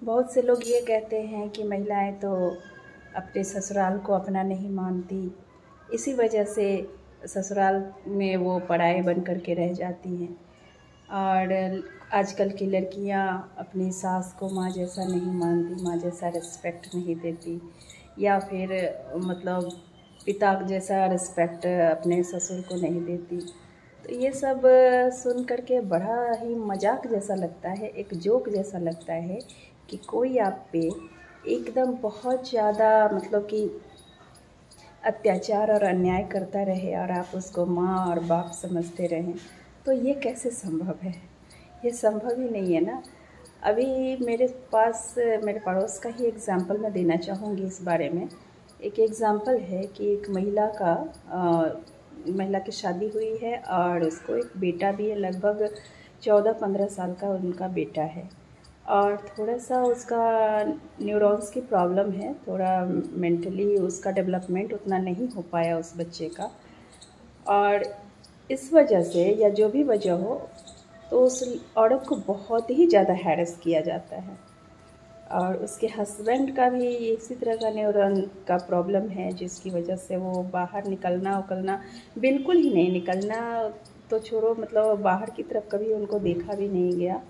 बहुत से लोग ये कहते हैं कि महिलाएं तो अपने ससुराल को अपना नहीं मानती, इसी वजह से ससुराल में वो पराये बन कर के रह जाती हैं। और आजकल की लड़कियां अपनी सास को माँ जैसा नहीं मानती, माँ जैसा रिस्पेक्ट नहीं देती, या फिर मतलब पिता जैसा रिस्पेक्ट अपने ससुर को नहीं देती। तो ये सब सुन करके बड़ा ही मजाक जैसा लगता है, एक जोक जैसा लगता है कि कोई आप पे एकदम बहुत ज़्यादा मतलब कि अत्याचार और अन्याय करता रहे और आप उसको माँ और बाप समझते रहें, तो ये कैसे संभव है? ये संभव ही नहीं है ना। अभी मेरे पड़ोस का ही एग्ज़ाम्पल मैं देना चाहूँगी इस बारे में। एक एग्ज़ाम्पल है कि एक महिला की शादी हुई है और उसको एक बेटा भी है, लगभग 14-15 साल का उनका बेटा है। और थोड़ा-सा उसका न्यूरॉन्स की प्रॉब्लम है, थोड़ा मेंटली उसका डेवलपमेंट उतना नहीं हो पाया उस बच्चे का। और इस वजह से या जो भी वजह हो, तो उस औरत को बहुत ही ज़्यादा हैरेस किया जाता है। और उसके हस्बैंड का भी इसी तरह का न्यूरॉन का प्रॉब्लम है, जिसकी वजह से वो बाहर निकलना बिल्कुल ही नहीं, निकलना तो छोड़ो, मतलब बाहर की तरफ कभी उनको देखा भी नहीं गया।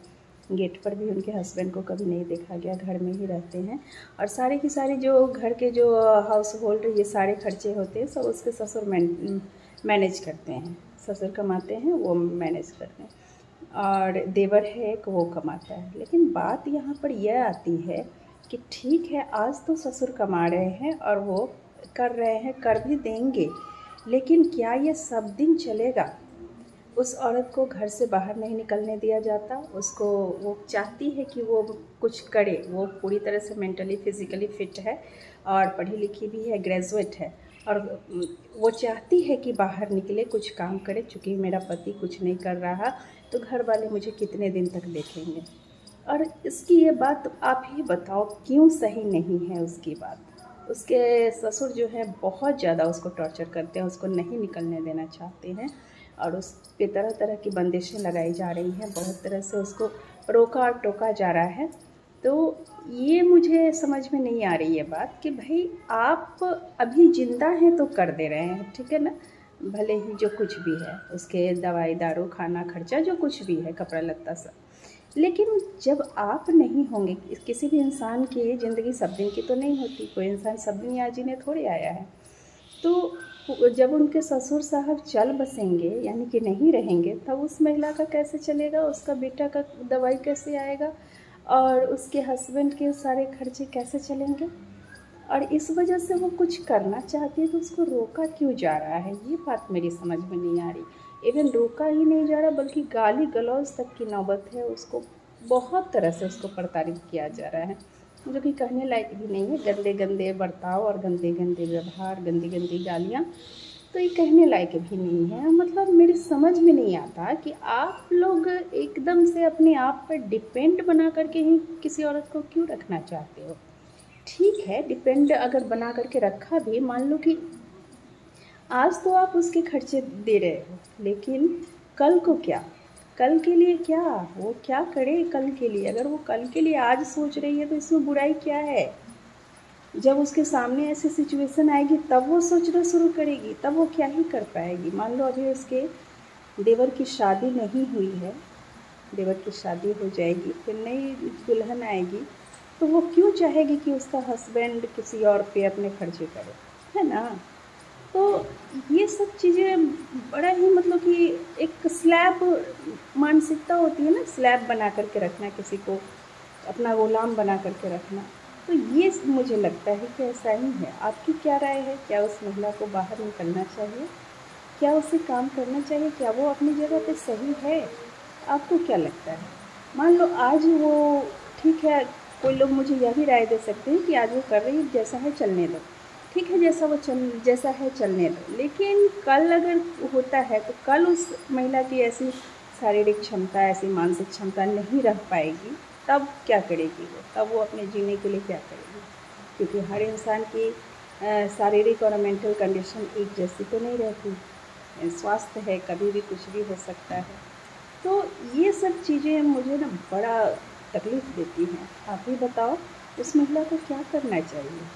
गेट पर भी उनके हस्बैंड को कभी नहीं देखा गया, घर में ही रहते हैं। और सारी की सारी जो घर के जो हाउस होल्ड ये सारे खर्चे होते हैं सब उसके ससुर मैनेज करते हैं। ससुर कमाते हैं, वो मैनेज करते हैं, और देवर है एक, वो कमाता है। लेकिन बात यहाँ पर यह आती है कि ठीक है, आज तो ससुर कमा रहे हैं और वो कर रहे हैं, कर भी देंगे, लेकिन क्या ये सब दिन चलेगा? उस औरत को घर से बाहर नहीं निकलने दिया जाता। उसको, वो चाहती है कि वो कुछ करे, वो पूरी तरह से मेंटली फिज़िकली फिट है और पढ़ी लिखी भी है, ग्रेजुएट है, और वो चाहती है कि बाहर निकले, कुछ काम करे। चूँकि मेरा पति कुछ नहीं कर रहा तो घर वाले मुझे कितने दिन तक देखेंगे। और इसकी ये बात आप ही बताओ क्यों सही नहीं है उसकी बात? उसके ससुर जो है बहुत ज़्यादा उसको टॉर्चर करते हैं, उसको नहीं निकलने देना चाहते हैं और उस पे तरह तरह की बंदिशें लगाई जा रही हैं, बहुत तरह से उसको रोका और टोका जा रहा है। तो ये मुझे समझ में नहीं आ रही है बात कि भाई आप अभी ज़िंदा हैं तो कर दे रहे हैं, ठीक है ना, भले ही जो कुछ भी है उसके दवाई दारू खाना खर्चा जो कुछ भी है, कपड़ा लत्ता सब। लेकिन जब आप नहीं होंगे, किसी भी इंसान की ज़िंदगी सब दिन की तो नहीं होती, कोई इंसान सब दिन आज जीने थोड़े आया है। तो जब उनके ससुर साहब चल बसेंगे यानी कि नहीं रहेंगे, तब उस महिला का कैसे चलेगा? उसका बेटा का दवाई कैसे आएगा और उसके हस्बैंड के सारे खर्चे कैसे चलेंगे? और इस वजह से वो कुछ करना चाहती है तो उसको रोका क्यों जा रहा है? ये बात मेरी समझ में नहीं आ रही। इवन रोका ही नहीं जा रहा बल्कि गाली गलौज तक की नौबत है। उसको बहुत तरह से उसको प्रताड़ित किया जा रहा है, जो कि कहने लायक भी नहीं है। गंदे गंदे बर्ताव और गंदे गंदे व्यवहार, गंदी गंदी गालियाँ, तो ये कहने लायक भी नहीं है। मतलब मेरी समझ में नहीं आता कि आप लोग एकदम से अपने आप पर डिपेंड बना करके ही किसी औरत को क्यों रखना चाहते हो? ठीक है, डिपेंड अगर बना करके रखा भी, मान लो कि आज तो आप उसके खर्चे दे रहे हो, लेकिन कल को क्या? कल के लिए क्या? वो क्या करे कल के लिए? अगर वो कल के लिए आज सोच रही है तो इसमें बुराई क्या है? जब उसके सामने ऐसी सिचुएशन आएगी तब वो सोचना शुरू करेगी, तब वो क्या ही कर पाएगी। मान लो अभी उसके देवर की शादी नहीं हुई है, देवर की शादी हो जाएगी, फिर नई दुल्हन आएगी, तो वो क्यों चाहेगी कि उसका हस्बैंड किसी और पे अपने खर्चे करे, है ना? तो ये सब चीज़ें बड़ा ही मतलब कि एक स्लैब मानसिकता होती है ना, स्लैब बना करके रखना, किसी को अपना गुलाम बना करके रखना। तो ये मुझे लगता है कि ऐसा ही है। आपकी क्या राय है? क्या उस महिला को बाहर निकलना चाहिए? क्या उसे काम करना चाहिए? क्या वो अपनी जगह पे सही है? आपको क्या लगता है? मान लो आज वो ठीक है, कोई लोग मुझे यह भी राय दे सकते हैं कि आज वो कर रही है, जैसा है चलने दो, ठीक है, जैसा है चलने दो। लेकिन कल अगर होता है तो कल उस महिला की ऐसी शारीरिक क्षमता, ऐसी मानसिक क्षमता नहीं रह पाएगी, तब क्या करेगी वो? तब वो अपने जीने के लिए क्या करेगी? क्योंकि हर इंसान की शारीरिक और मेंटल कंडीशन एक जैसी तो नहीं रहती। स्वास्थ्य है, कभी भी कुछ भी हो सकता है। तो ये सब चीज़ें मुझे ना बड़ा तकलीफ़ देती हैं। आप ही बताओ, उस महिला को क्या करना चाहिए?